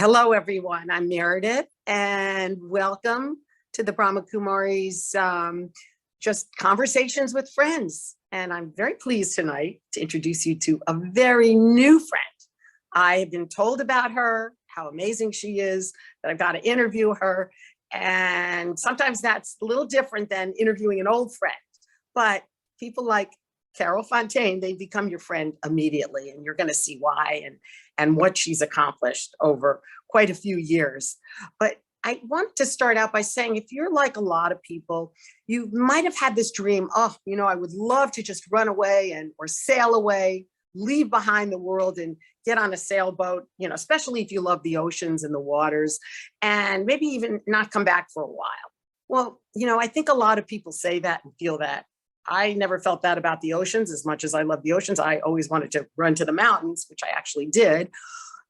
Hello, everyone. I'm Meredith, and welcome to the Brahma Kumari's just conversations with friends. And I'm very pleased tonight to introduce you to a very new friend. I have been told about her, how amazing she is, that I've got to interview her. And sometimes that's a little different than interviewing an old friend. But people like Carol Fontaine, they become your friend immediately, and you're going to see why and what she's accomplished over quite a few years. But I want to start out by saying, if you're like a lot of people, you might have had this dream, oh, I would love to just run away or sail away, leave behind the world and get on a sailboat, especially if you love the oceans and the waters, and maybe even not come back for a while. Well, I think a lot of people say that and feel that. I never felt that about the oceans. As much as I love the oceans, I always wanted to run to the mountains, which I actually did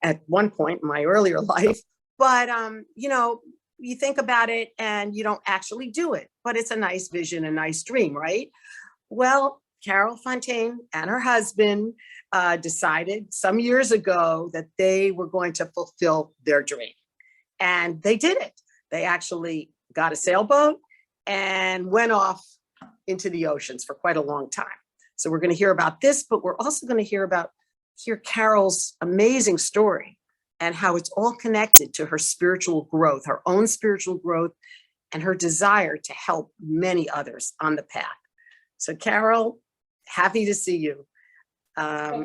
at one point in my earlier life. But, you think about it and you don't actually do it, but it's a nice vision, a nice dream, right? Well, Carol Fontaine and her husband decided some years ago that they were going to fulfill their dream. And they did it. They actually got a sailboat and went off into the oceans for quite a long time. So we're going to hear about this, but we're also going to hear Carol's amazing story and how it's all connected to her spiritual growth, her own spiritual growth, and her desire to help many others on the path. So Carol, happy to see you. Yeah,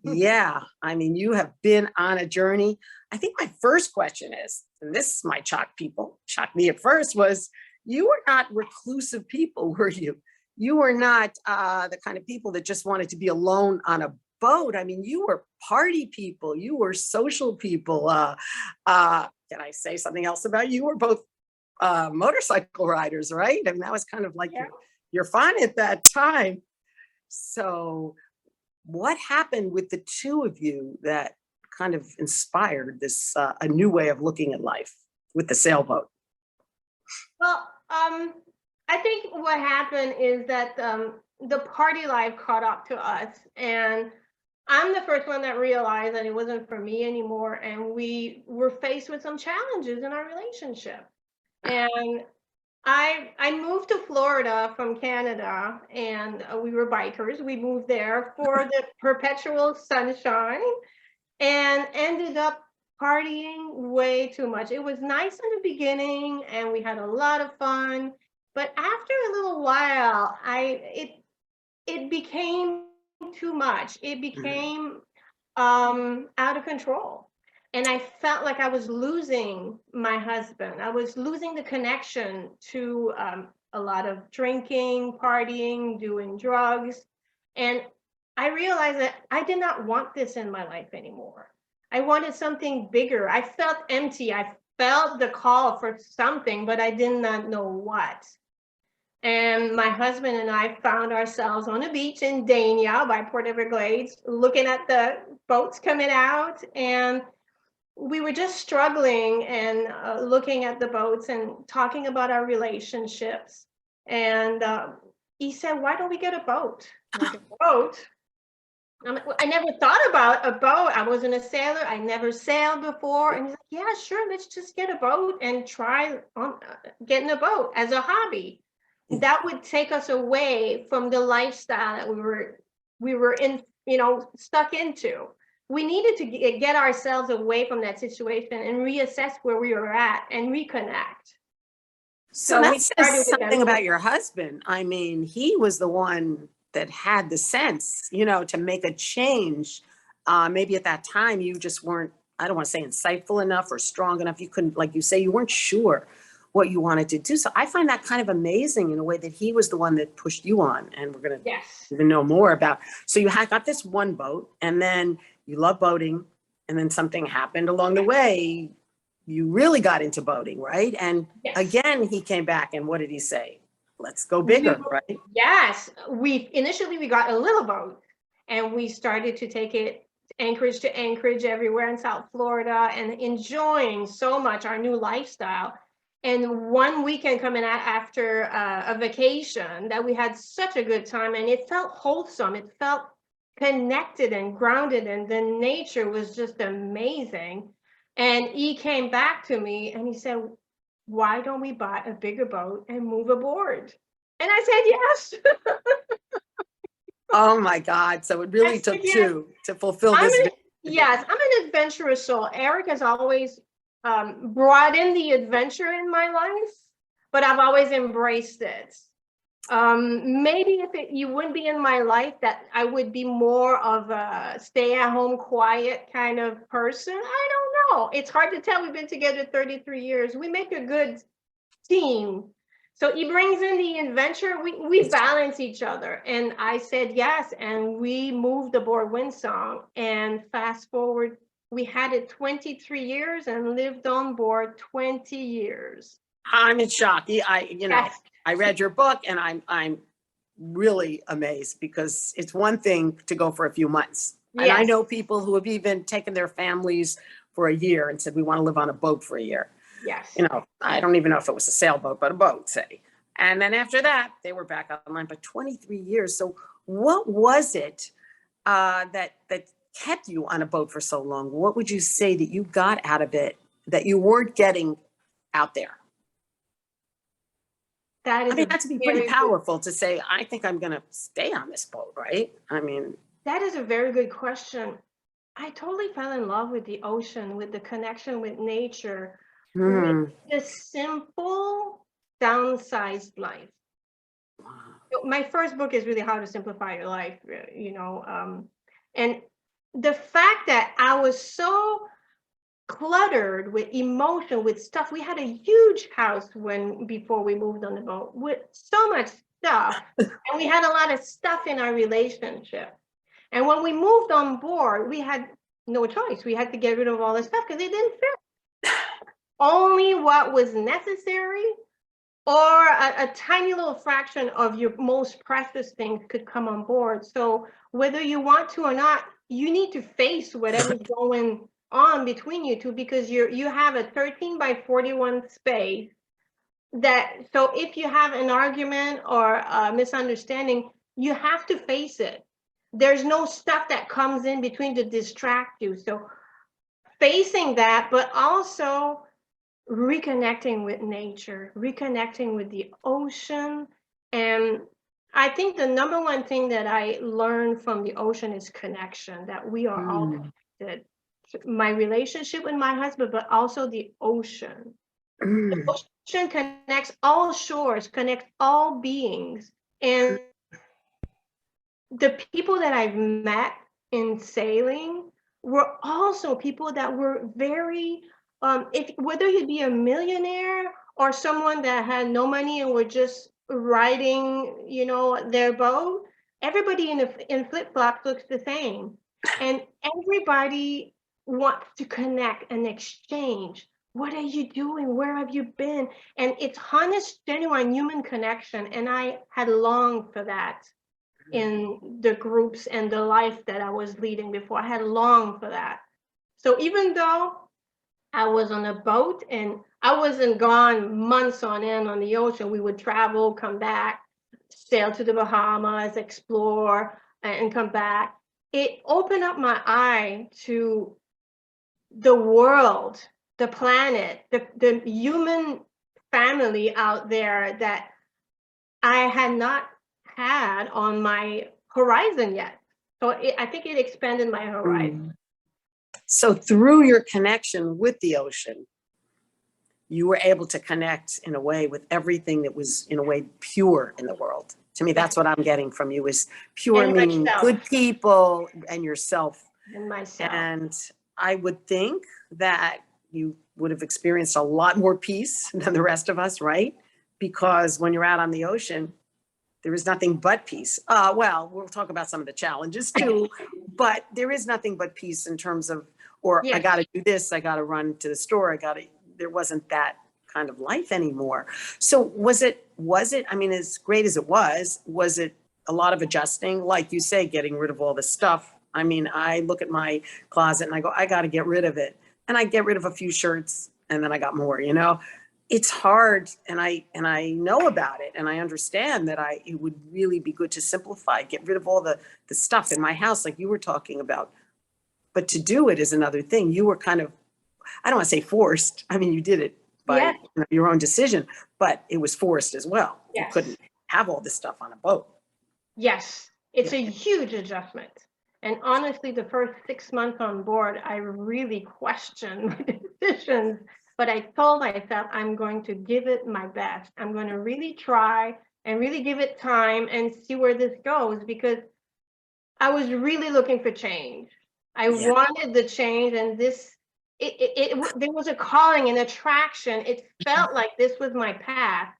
you have been on a journey. I think my first question is, and this might shock me at first, was you were not reclusive people, were you? You were not the kind of people that just wanted to be alone on a boat. You were party people. You were social people. Can I say something else about you? You were both motorcycle riders, right? That was kind of like your fun at that time. So what happened with the two of you that kind of inspired this a new way of looking at life with the sailboat? Well, I think what happened is that the party life caught up to us, and I'm the first one that realized that it wasn't for me anymore, and we were faced with some challenges in our relationship. And I moved to Florida from Canada, and we were bikers. We moved there for the perpetual sunshine and ended up partying way too much. It was nice in the beginning and we had a lot of fun, but after a little while, it became too much. It became out of control. And I felt like I was losing my husband. I was losing the connection to a lot of drinking, partying, doing drugs. And I realized that I did not want this in my life anymore. I wanted something bigger. I felt empty. I felt the call for something, but I did not know what. And my husband and I found ourselves on a beach in Dania by Port Everglades, looking at the boats coming out. And we were just struggling and looking at the boats and talking about our relationships. And he said, "Why don't we get a boat?" Like, a boat? I never thought about a boat. I wasn't a sailor. I never sailed before. And he's like, "Yeah, sure. Let's just get a boat and try on getting a boat as a hobby." That would take us away from the lifestyle that we were in, stuck into. We needed to get ourselves away from that situation and reassess where we were at and reconnect. So that says something about your husband. He was the one that had the sense, to make a change. Maybe at that time you just weren't, I don't want to say insightful enough or strong enough. You couldn't, like you say, you weren't sure what you wanted to do. So I find that kind of amazing in a way that he was the one that pushed you on. And we're going to even know more about. So you got this one boat, and then you love boating, and then something happened along the way. You really got into boating, right? And again, he came back, and what did he say? Let's go bigger, right? Yes. Initially we got a little boat, and we started to take it anchorage to anchorage everywhere in South Florida, and enjoying so much our new lifestyle. And one weekend coming out after a vacation that we had such a good time, and it felt wholesome. It felt connected and grounded, and the nature was just amazing. And he came back to me and he said, why don't we buy a bigger boat and move aboard? And I said, yes. Oh my God. So it really took two to fulfill this. Yes, I'm an adventurous soul. Eric has always brought in the adventure in my life, but I've always embraced it. Maybe if you wouldn't be in my life, that I would be more of a stay-at-home, quiet kind of person. I don't know. It's hard to tell. We've been together 33 years. We make a good team. So he brings in the adventure. We balance each other. And I said yes, and we moved aboard Windsong. And fast forward, we had it 23 years and lived on board 20 years. I'm in shock. I read your book and I'm really amazed, because it's one thing to go for a few months. Yes. And I know people who have even taken their families for a year and said, we want to live on a boat for a year. Yes. I don't even know if it was a sailboat, but a boat, say. And then after that, they were back online, but 23 years. So what was it that kept you on a boat for so long? What would you say that you got out of it that you weren't getting out there? That's be pretty powerful to say, I think I'm going to stay on this boat, right? That is a very good question. I totally fell in love with the ocean, with the connection with nature, with the simple, downsized life. My first book is really How to Simplify Your Life, and the fact that I was so cluttered with emotion, with stuff. We had a huge house before we moved on the boat, with so much stuff, and we had a lot of stuff in our relationship. And when we moved on board, we had no choice. We had to get rid of all the stuff because it didn't fit. Only what was necessary, or a tiny little fraction of your most precious things could come on board. So whether you want to or not, you need to face whatever's going on between you two, because you have a 13 by 41 space so if you have an argument or a misunderstanding, you have to face it. There's no stuff that comes in between to distract you. So facing that, but also reconnecting with nature, reconnecting with the ocean. And I think the number one thing that I learned from the ocean is connection, that we are all connected. My relationship with my husband, but also the ocean. The ocean connects all shores, connects all beings. And the people that I've met in sailing were also people that were very, whether you'd be a millionaire or someone that had no money and were just riding, their boat, everybody in flip-flops looks the same. And everybody wants to connect and exchange. What are you doing? Where have you been? And it's honest, genuine human connection. And I had longed for that in the groups and the life that I was leading before. I had longed for that. So even though I was on a boat and I wasn't gone months on end on the ocean, we would travel, come back, sail to the Bahamas, explore, and come back. It opened up my eye to the world, the planet, the human family out there that I had not had on my horizon yet. So I think it expanded my horizon. So through your connection with the ocean, you were able to connect in a way with everything that was in a way pure in the world. To me, that's what I'm getting from you, is pure, meaning good people and yourself. And myself. And I would think that you would have experienced a lot more peace than the rest of us, right? Because when you're out on the ocean, there is nothing but peace. Well, we'll talk about some of the challenges too, but there is nothing but peace in terms of, I got to do this, I got to run to the store, there wasn't that kind of life anymore. So was it, as great as it was it a lot of adjusting? Like you say, getting rid of all the stuff. I look at my closet and I go, I got to get rid of it. And I get rid of a few shirts and then I got more, it's hard, and I know about it, and I understand that it would really be good to simplify, get rid of all the stuff in my house like you were talking about. But to do it is another thing. You were kind of, I don't want to say forced. I mean, you did it by Yes, your own decision, but it was forced as well. You yes, couldn't have all this stuff on a boat. yes. It's Yeah. a huge adjustment. And honestly, the first 6 months on board, I really questioned my decisions. But I told myself I'm going to give it my best. I'm going to really try and really give it time and see where this goes, because I was really looking for change. I Yeah. wanted the change, and there was a calling, an attraction. It felt like this was my path.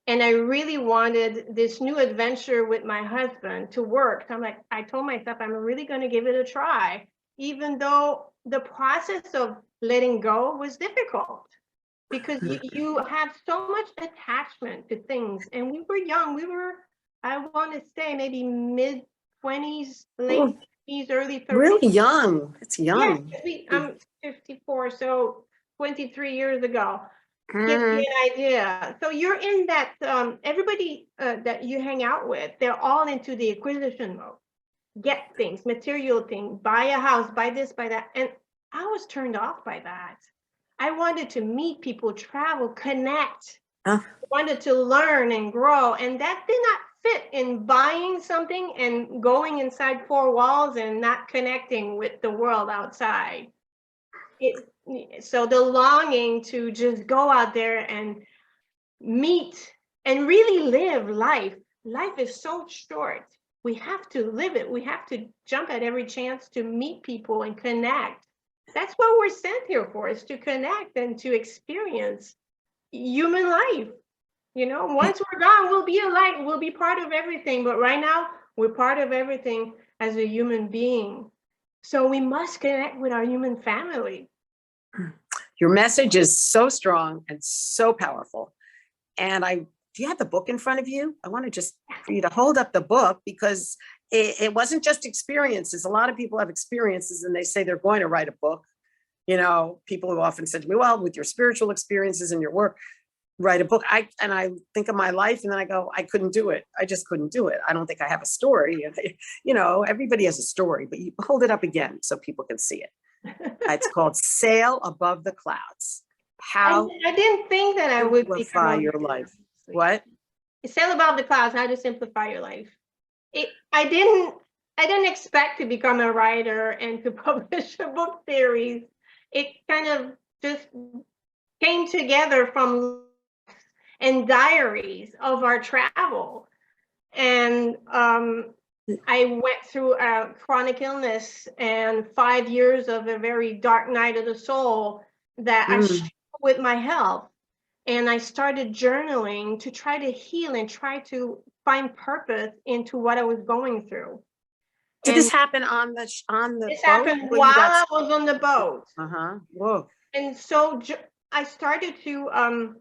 And I really wanted this new adventure with my husband to work. So I told myself, I'm really going to give it a try, even though the process of letting go was difficult, because you have so much attachment to things. And we were young. I want to say maybe mid 20s, late Oh, 20s, early 30s. really young. It's Yeah, young. I'm 54, so 23 years ago. Gives Mm, you an idea. So you're in that, everybody that you hang out with, they're all into the acquisition mode. Get things, material things, buy a house, buy this, buy that. And I was turned off by that. I wanted to meet people, travel, connect, uh, wanted to learn and grow. And that did not fit in buying something and going inside four walls and not connecting with the world outside. So the longing to just go out there and meet and really live life. Life is so short. We have to live it. We have to jump at every chance to meet people and connect. That's what we're sent here for, is to connect and to experience human life. Once we're gone, we'll be alike. We'll be part of everything. But right now, we're part of everything as a human being. So we must connect with our human family. your message is so strong and so powerful. And do you have the book in front of you? I want to just for you to hold up the book, because it wasn't just experiences. A lot of people have experiences and they say they're going to write a book. People have often said to me, well, with your spiritual experiences and your work, write a book. I think of my life and then I go, I couldn't do it. I just couldn't do it. I don't think I have a story. Everybody has a story, but you hold it up again so people can see it. It's called Sail Above the Clouds. How I didn't think that I would simplify your life. What? Sail above the clouds, how to simplify your life. I didn't expect to become a writer and to publish a book series. It kind of just came together from and diaries of our travel. And I went through a chronic illness and 5 years of a very dark night of the soul that I struggled with my health. And I started journaling to try to heal and try to find purpose into what I was going through. Did this happen on the This boat? happened while I was on the boat. Whoa. And so I started to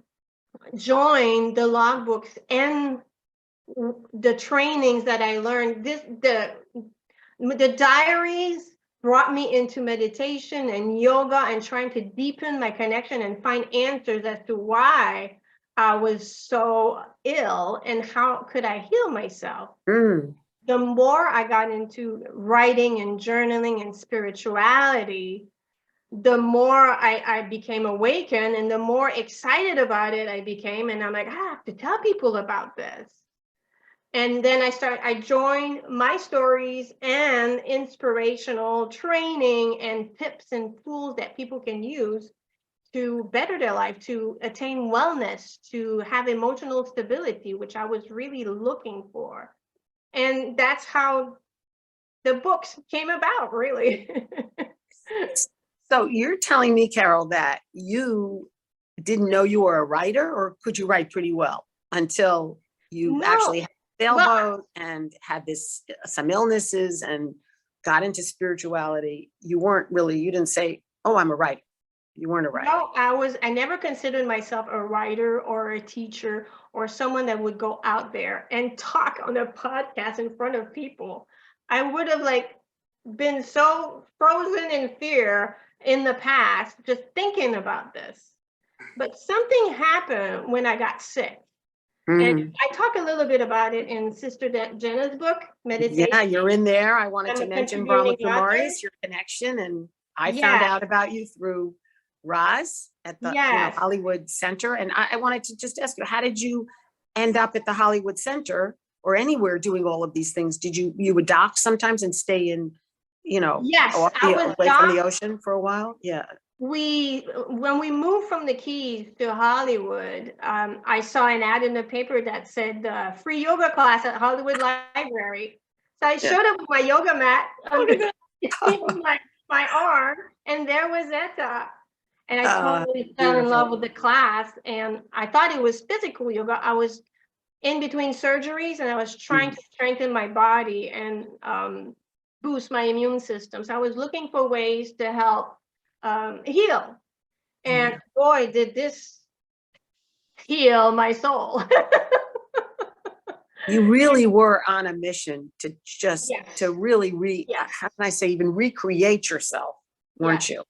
join the logbooks and the trainings that I learned. The diaries brought me into meditation and yoga and trying to deepen my connection and find answers as to why I was so ill and how could I heal myself. The more I got into writing and journaling and spirituality, the more I became awakened and the more excited about it I became. And I'm like, I have to tell people about this. And then I joined my stories and inspirational training and tips and tools that people can use to better their life, to attain wellness, to have emotional stability, which I was really looking for. And that's how the books came about, really. So you're telling me, Carol, that you didn't know you were a writer, or could you write pretty well until you actually had a sailboat and had some illnesses and got into spirituality? You didn't say, oh, I'm a writer. You weren't a writer. No, I never considered myself a writer or a teacher or someone that would go out there and talk on a podcast in front of people. I would have been so frozen in fear in the past, just thinking about this. But something happened when I got sick. And I talk a little bit about it in Sister Jenna's book, Meditation. Yeah, you're in there. I wanted I'm to a mention contributing Brahma author. Kumaris, your connection, and I found Yeah. out about you through Roz at the Yes. Hollywood Center. And I wanted to just ask you, how did you end up at the Hollywood Center or anywhere doing all of these things? Did you would dock sometimes and stay in, Yes, I was away from the docked. ocean for a while? Yeah. When we moved from the Keys to Hollywood, I saw an ad in the paper that said free yoga class at Hollywood Library. So I showed up with my yoga mat under my arm, and there was Etta. And I totally fell in love with the class, and I thought it was physical yoga. I was in between surgeries, and I was trying to strengthen my body and boost my immune system. So I was looking for ways to help heal. And boy, did this heal my soul. You really were on a mission to just Yes. to really Yes. how can I say, even recreate yourself, weren't you?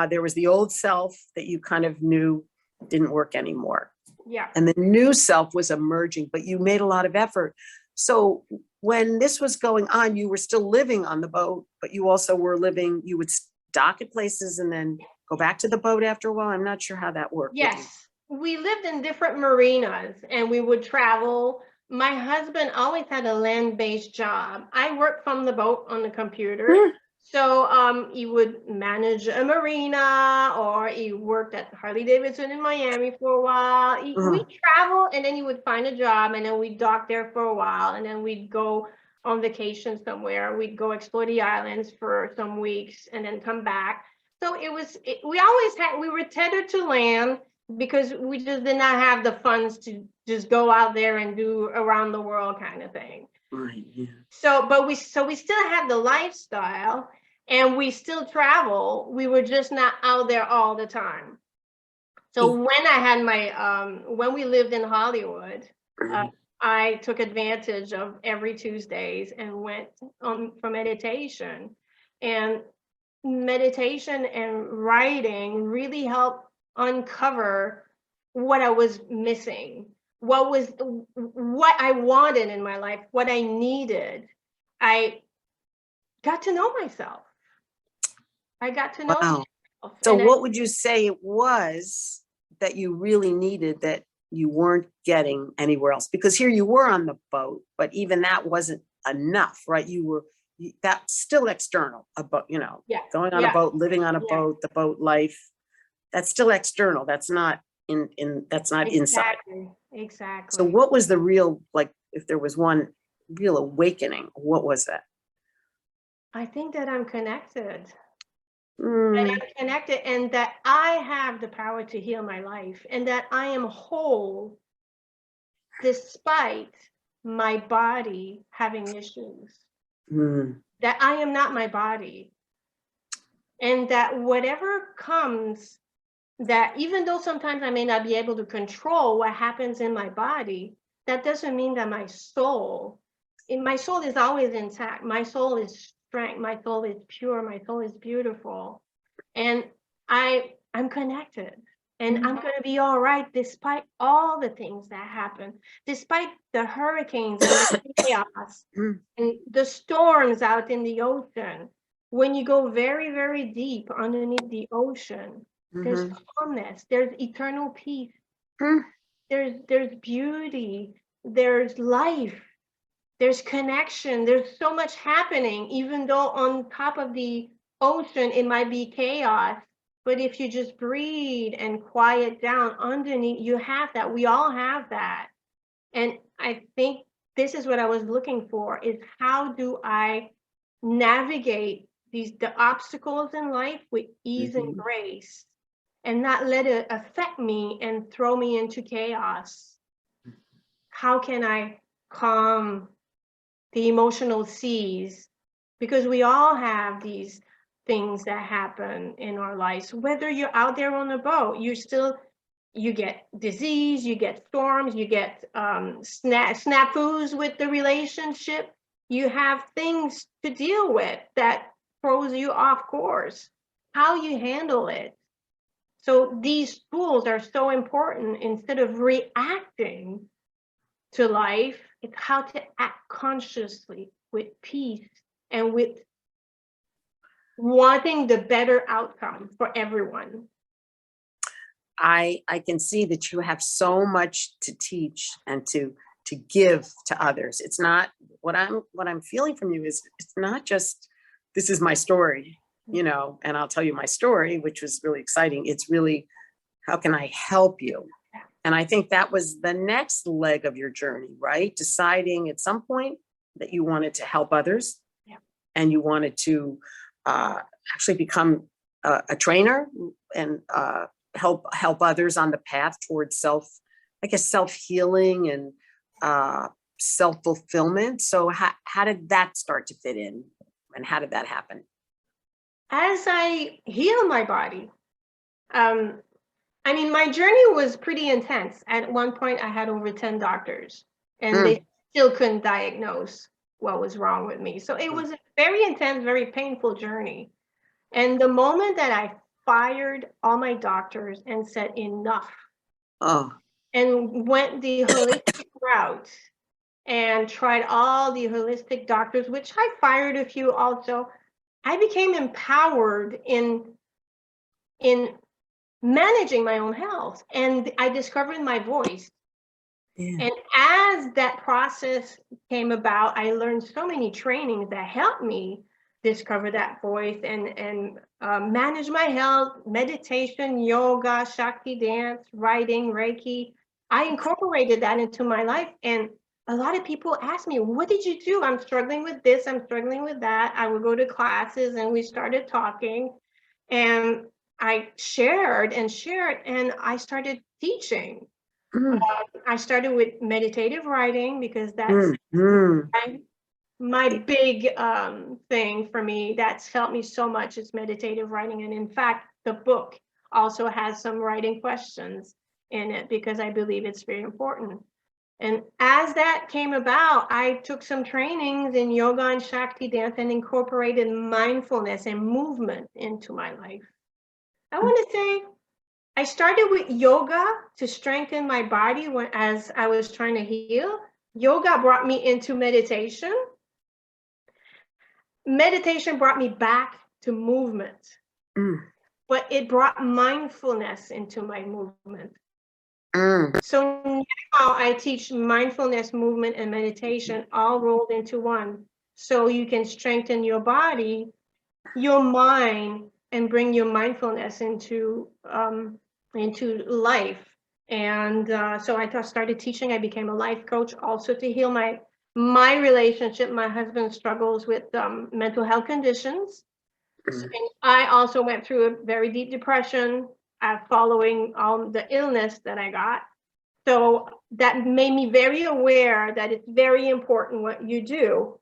There was the old self that you kind of knew didn't work anymore. Yeah. And the new self was emerging, but you made a lot of effort. So when this was going on, you were still living on the boat, but you also were living, you would dock at places and then go back to the boat after a while. I'm not sure how that worked. Yes. We lived in different marinas and we would travel. My husband always had a land-based job. I worked from the boat on the computer. So he would manage a marina, or he worked at Harley Davidson in Miami for a while. We travel, and then he would find a job, and then we'd dock there for a while, and then we'd go on vacation somewhere. We'd go explore the islands for some weeks and then come back. So we were tethered to land because we just did not have the funds to just go out there and do around the world kind of thing. Right. Yeah. So we still have the lifestyle and we still travel. We were just not out there all the time. So when I had when we lived in Hollywood, I took advantage of every Tuesdays and went for meditation. And meditation and writing really helped uncover what I was missing, what I wanted in my life, what I needed. I got to know myself. I got to know myself. So what would you say it was that you really needed that you weren't getting anywhere else? Because here you were on the boat, but even that wasn't enough, right? That's still external, going on a boat, living on a boat, the boat life, that's still external. That's not that's not inside. Exactly. So what was the real, like, if there was one real awakening, what was that? I think that I'm connected. That I'm connected, and that I have the power to heal my life, and that I am whole despite my body having issues. That I am not my body, and that whatever comes, that even though sometimes I may not be able to control what happens in my body, that doesn't mean that my soul is always intact. My soul is strength. My soul is pure. My soul is beautiful. And I'm connected. And I'm going to be all right despite all the things that happen, despite the hurricanes and the chaos and the storms out in the ocean. When you go very, very deep underneath the ocean, there's calmness, there's eternal peace, there's beauty, there's life, there's connection, there's so much happening, even though on top of the ocean it might be chaos. But if you just breathe and quiet down underneath, you have that. We all have that. And I think this is what I was looking for, is how do I navigate the obstacles in life with ease and grace, and not let it affect me and throw me into chaos? How can I calm the emotional seas? Because we all have these things that happen in our lives. Whether you're out there on a boat, you get disease, you get storms, you get snafus with the relationship. You have things to deal with that throws you off course. How you handle it. So these tools are so important. Instead of reacting to life, it's how to act consciously with peace and with wanting the better outcome for everyone. I can see that you have so much to teach and to give to others. It's not what I'm feeling from you is it's not just this is my story, and I'll tell you my story, which was really exciting. It's really how can I help you? And I think that was the next leg of your journey, right? Deciding at some point that you wanted to help others, and you wanted to actually become a trainer and help others on the path towards self-healing and self-fulfillment. So how did that start to fit in, and how did that happen? As I heal my body, my journey was pretty intense. At one point, I had over 10 doctors, and they still couldn't diagnose what was wrong with me. So it was a very intense, very painful journey. And the moment that I fired all my doctors and said enough, and went the holistic route and tried all the holistic doctors, which I fired a few also, I became empowered in managing my own health, and I discovered my voice. And as that process came about, I learned so many trainings that helped me discover that voice and manage my health, meditation, yoga, Shakti dance, writing, Reiki. I incorporated that into my life. And a lot of people ask me, what did you do? I'm struggling with this, I'm struggling with that. I would go to classes and we started talking, and I shared, and I started teaching. I started with meditative writing because that's my big thing for me. That's helped me so much is meditative writing. And in fact, the book also has some writing questions in it because I believe it's very important. And as that came about, I took some trainings in yoga and Shakti dance and incorporated mindfulness and movement into my life. I want to say I started with yoga to strengthen my body as I was trying to heal. Yoga brought me into meditation. Meditation brought me back to movement, but it brought mindfulness into my movement. So now I teach mindfulness, movement, and meditation all rolled into one. So you can strengthen your body, your mind, and bring your mindfulness into life. And so I started teaching. I became a life coach also to heal my relationship. My husband struggles with mental health conditions. And I also went through a very deep depression following the illness that I got. So that made me very aware that it's very important what you do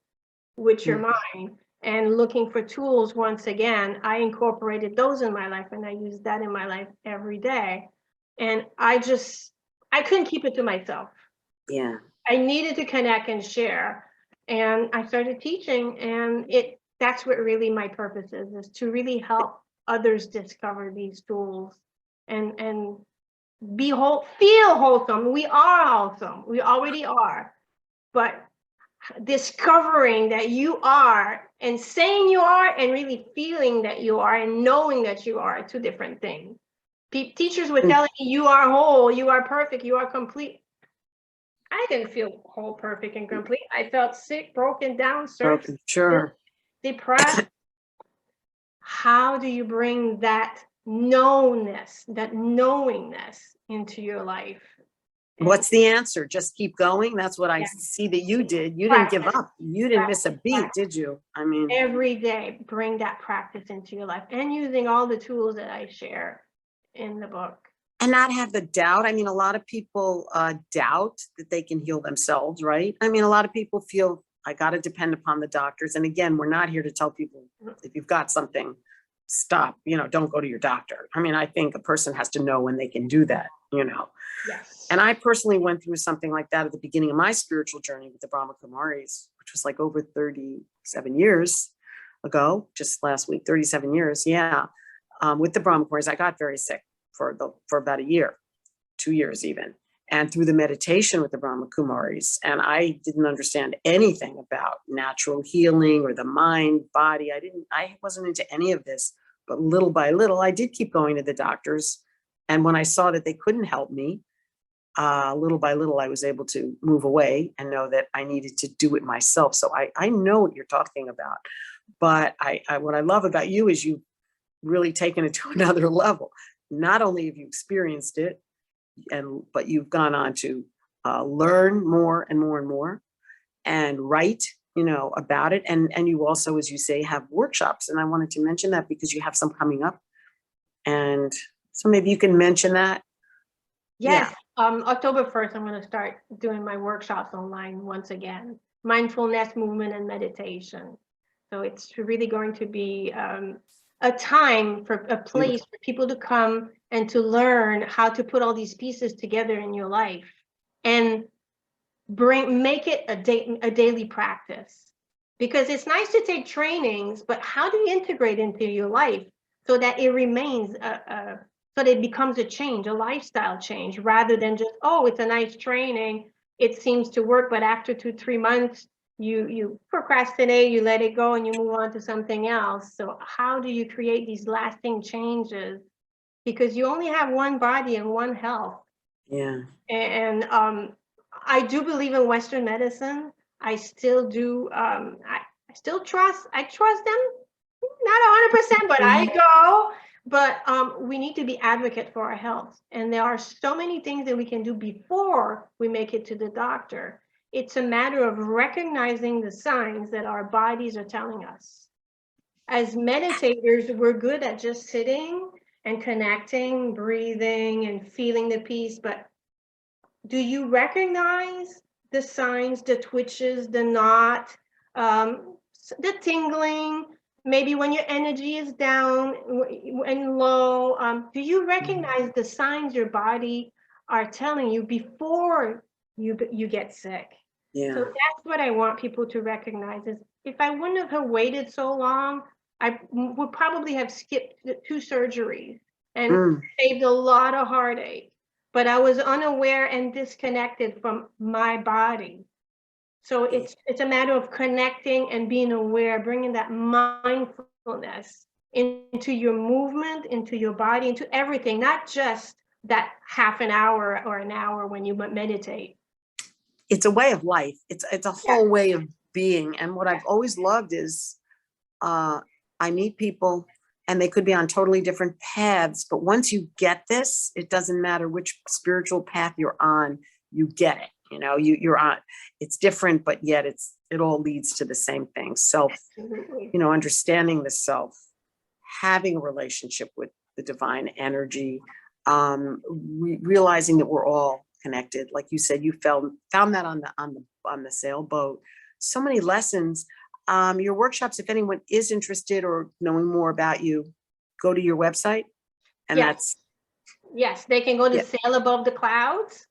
with your mind, and looking for tools. Once again, I incorporated those in my life, and I use that in my life every day. And I couldn't keep it to myself. I needed to connect and share. And I started teaching, and that's what really my purpose is to really help others discover these tools and be whole, feel wholesome. We are wholesome. We already are. But discovering that you are, and saying you are, and really feeling that you are, and knowing that you are two different things. Teachers were telling me, you are whole, you are perfect, you are complete. I didn't feel whole, perfect, and complete. I felt sick, broken down, searched, depressed. How do you bring that knowingness, that knowingness into your life? What's the answer? Just keep going. That's what I see that you did. You didn't give up. You didn't miss a beat, did you? Every day, bring that practice into your life, and using all the tools that I share in the book. And not have the doubt. A lot of people doubt that they can heal themselves, right? A lot of people feel I got to depend upon the doctors. And again, we're not here to tell people if you've got something, stop, don't go to your doctor. I think a person has to know when they can do that, Yes. And I personally went through something like that at the beginning of my spiritual journey with the Brahma Kumaris, which was like over 37 years ago, just last week, 37 years. With the Brahma Kumaris, I got very sick. for about a year, 2 years even, and through the meditation with the Brahma Kumaris. And I didn't understand anything about natural healing or the mind, body. I wasn't into any of this, but little by little, I did keep going to the doctors. And when I saw that they couldn't help me, little by little, I was able to move away and know that I needed to do it myself. So I know what you're talking about. But what I love about you is you've really taken it to another level. Not only have you experienced it, but you've gone on to learn more and more and more and write, about it. And you also, as you say, have workshops. And I wanted to mention that because you have some coming up. And so maybe you can mention that. Yes. October 1st, I'm going to start doing my workshops online once again. Mindfulness, movement, and meditation. So it's really going to be a time for a place for people to come and to learn how to put all these pieces together in your life and make it a daily practice. Because it's nice to take trainings, but how do you integrate into your life so that it remains so that it becomes a change, a lifestyle change, rather than just, oh, it's a nice training, it seems to work, but after 2-3 months, you procrastinate, you let it go, and you move on to something else. So how do you create these lasting changes? Because you only have one body and one health. Yeah. And I do believe in Western medicine. I still do. I trust them, not 100%, but I go. But we need to be advocate for our health. And there are so many things that we can do before we make it to the doctor. It's a matter of recognizing the signs that our bodies are telling us. As meditators, we're good at just sitting and connecting, breathing, and feeling the peace. But do you recognize the signs, the twitches, the knot, the tingling? Maybe when your energy is down and low, do you recognize the signs your body are telling you before you get sick? Yeah. So that's what I want people to recognize is if I wouldn't have waited so long, I would probably have skipped 2 surgeries and saved a lot of heartache. But I was unaware and disconnected from my body. So it's a matter of connecting and being aware, bringing that mindfulness into your movement, into your body, into everything, not just that half an hour or an hour when you meditate. It's a way of life. It's a whole way of being. And what I've always loved is I meet people and they could be on totally different paths, but once you get this, it doesn't matter which spiritual path you're on, you get it. You're on, it's different, but yet it all leads to the same thing. Self, understanding the self, having a relationship with the divine energy, realizing that we're all connected. Like you said, you found that on the sailboat. So many lessons. Your workshops, if anyone is interested or knowing more about you, go to your website. And yes, they can go to sailabovetheclouds.com.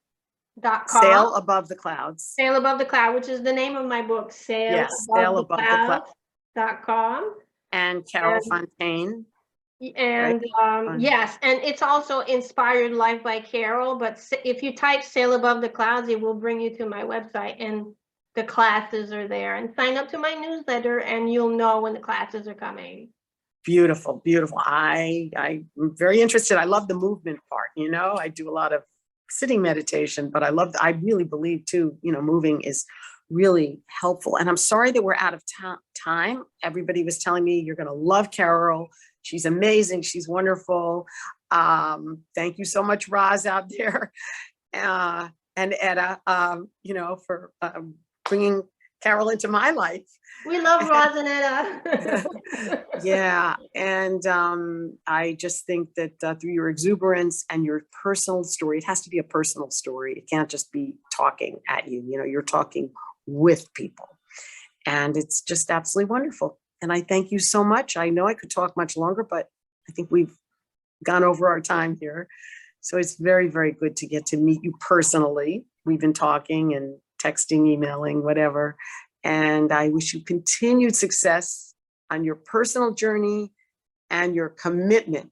Sail Above the Clouds. Sail Above the Cloud, which is the name of my book. Sailabovetheclouds.com. And Carol Fontaine. And right? Yes, and it's also Inspired Life by Carole. But if you type Sail Above the Clouds, it will bring you to my website, and the classes are there. And sign up to my newsletter, and you'll know when the classes are coming. Beautiful, beautiful. I'm very interested. I love the movement part. I do a lot of sitting meditation, but I really believe too, moving is really helpful. And I'm sorry that we're out of time. Everybody was telling me you're going to love Carole. She's amazing. She's wonderful. Thank you so much, Roz, out there. And Etta, for bringing Carole into my life. We love Roz and Etta. Yeah. And I just think that through your exuberance and your personal story, it has to be a personal story. It can't just be talking at you. You're talking with people. And it's just absolutely wonderful. And I thank you so much. I know I could talk much longer, but I think we've gone over our time here. So it's very, very good to get to meet you personally. We've been talking and texting, emailing, whatever. And I wish you continued success on your personal journey and your commitment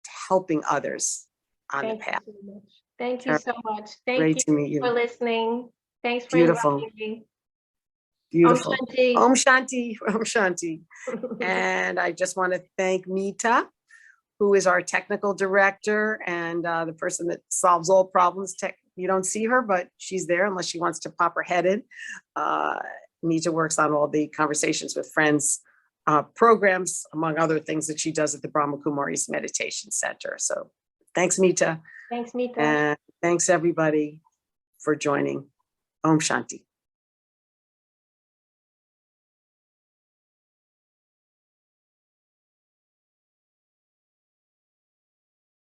to helping others. on the Thank path. you so much. Thank you All so much. Thank Great you to meet for you. listening. Thanks for Beautiful, inviting me. beautiful. Shanti. Om Shanti, Om Shanti. And I just want to thank Mita, who is our technical director and the person that solves all problems. You don't see her, but she's there unless she wants to pop her head in. Mita works on all the Conversations with Friends programs, among other things that she does at the Brahma Kumari's Meditation Center. So thanks, Mita. Thanks, Mita. And thanks everybody for joining. Om Shanti.